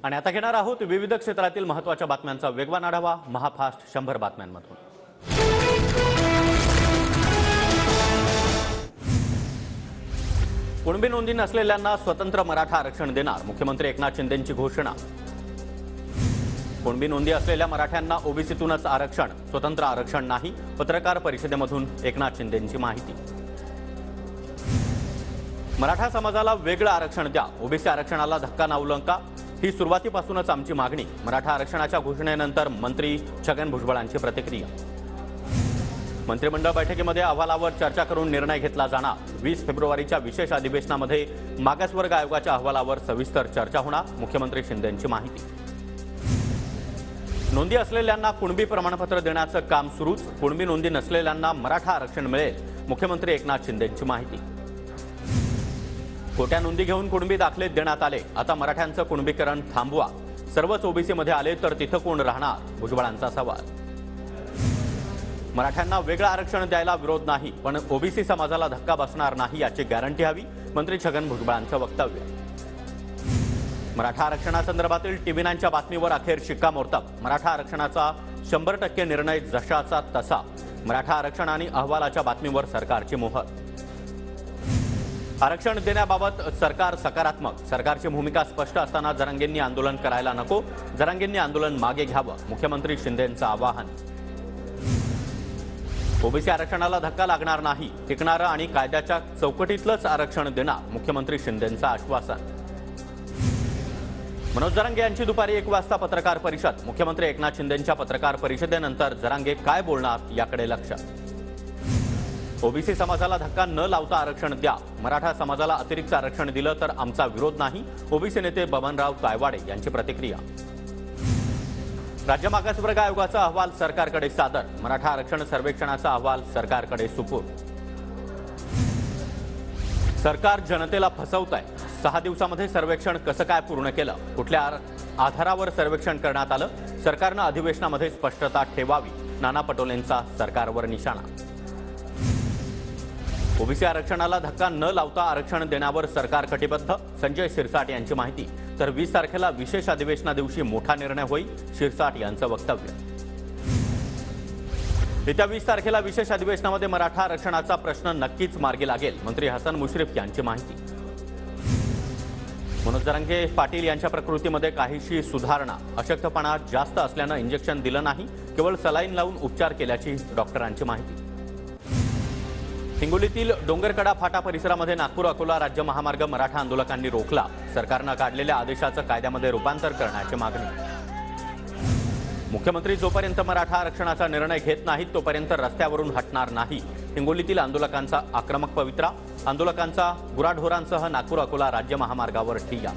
आणि आता घेणार आहोत विविध क्षेत्रातील महत्त्वाच्या बातम्यांचा वेगवान आढावा महाफास्ट 100 बातम्यांमधून। कुणबी नोंदी नसलेल्यांना स्वतंत्र मराठा आरक्षण देणार, मुख्यमंत्री एकनाथ शिंदेंची घोषणा। कुणबी नोंदी असलेल्या मराठ्यांना ओबीसीतूनच आरक्षण, स्वतंत्र आरक्षण नाही, पत्रकार परिषदेमधून एकनाथ शिंदेंची माहिती। मराठा समाजाला वेगळं आरक्षण द्या, ओबीसी आरक्षणाला धक्का नावलंका, ही सुरुवातीपासूनच आमची मागणी, मराठा आरक्षणाच्या घोषणेनंतर मंत्री छगन भुजबळांची प्रतिक्रिया। मंत्रिमंडळ बैठकीमध्ये अहवालावर चर्चा करून निर्णय घेतला जाणार, 20 फेब्रुवारीच्या विशेष अधिवेशनामध्ये मागासवर्ग आयोगाच्या अहवालावर सविस्तर चर्चा होणार, मुख्यमंत्री शिंदेंची माहिती। नोंदी असलेल्यांना कुणबी प्रमाणपत्र देण्याचं काम सुरूच, कुणबी नोंदी नसलेल्यांना मराठा आरक्षण मिळेल, मुख्यमंत्री एकनाथ शिंदेंची माहिती। खोट्या नोंदी घेऊन कुणबी दाखले देण्यात आले, आता मराठ्यांचं कुणबीकरण थांबवा, सर्वच ओबीसीमध्ये आले तर तिथं कोण राहणार, भुजबळांचा सवाल। मराठ्यांना वेगळं आरक्षण द्यायला विरोध नाही, पण ओबीसी समाजाला धक्का बसणार नाही याची गॅरंटी हवी, मंत्री छगन भुजबळांचं वक्तव्य। मराठा आरक्षणासंदर्भातील टीव्ही9च्या बातमीवर अखेर शिक्कामोर्तब, मराठा आरक्षणाचा 100% निर्णय जशाचा तसा, मराठा आरक्षण आणि अहवालाच्या बातमीवर सरकारची मोहर। आरक्षण देण्याबाबत सरकार सकारात्मक, सरकारची भूमिका स्पष्ट असताना जरांगेंनी आंदोलन करायला नको, जरांगेंनी आंदोलन मागे घ्यावं, मुख्यमंत्री शिंदेंचं आवाहन। ओबीसी आरक्षणाला धक्का लागणार नाही, टिकणारं आणि कायद्याच्या चौकटीतलंच आरक्षण देणार, मुख्यमंत्री शिंदेंचं आश्वासन। मनोज जरांगे यांची दुपारी 1 वाजता पत्रकार परिषद, मुख्यमंत्री एकनाथ शिंदेंच्या पत्रकार परिषदेनंतर जरांगे काय बोलणार याकडे लक्ष। ओबीसी समाजाला धक्का न लावता आरक्षण द्या, मराठा समाजाला अतिरिक्त आरक्षण दिलं तर आमचा विरोध नाही, ओबीसी नेते बबनराव तायवाडे यांची प्रतिक्रिया। राज्य मागासवर्ग आयोगाचा अहवाल सरकारकडे सादर, मराठा आरक्षण सर्वेक्षणाचा अहवाल सरकारकडे सुपूर्द। सरकार जनतेला फसवतंय, 6 दिवसांमध्ये सर्वेक्षण कसं काय पूर्ण केलं, कुठल्या आधारावर सर्वेक्षण करण्यात आलं, सरकारनं अधिवेशनामध्ये स्पष्टता ठेवावी, नाना पटोलेंचा सरकारवर निशाणा। ओबीसी आरक्षणाला धक्का न लावता आरक्षण देण्यावर सरकार कटिबद्ध, संजय शिरसाट यांची माहिती, तर 20 तारखेला विशेष अधिवेशनादिवशी मोठा निर्णय होईल, शिरसाट यांचं वक्तव्य। येत्या 20 तारखेला विशेष अधिवेशनामध्ये मराठा आरक्षणाचा प्रश्न नक्कीच मार्गी लागेल, मंत्री हसन मुश्रीफ यांची माहिती। मनोज जरांगे पाटील यांच्या प्रकृतीमध्ये काहीशी सुधारणा, अशक्तपणा जास्त असल्यानं इंजेक्शन दिलं नाही, केवळ सलाईन लावून उपचार केल्याची डॉक्टरांची माहिती। हिंगोलीतील डोंगरकडा फाटा परिसरामध्ये नागपूर अकोला राज्य महामार्ग मराठा आंदोलकांनी रोखला, सरकारनं काढलेल्या आदेशाचं कायद्यामध्ये रूपांतर करण्याची मागणी। मुख्यमंत्री जोपर्यंत मराठा आरक्षणाचा निर्णय घेत नाहीत तोपर्यंत रस्त्यावरून हटणार नाही, हिंगोलीतील आंदोलकांचा आक्रमक पवित्रा, आंदोलकांचा गुराढोरांसह नागपूर अकोला राज्य महामार्गावर ठिय्या।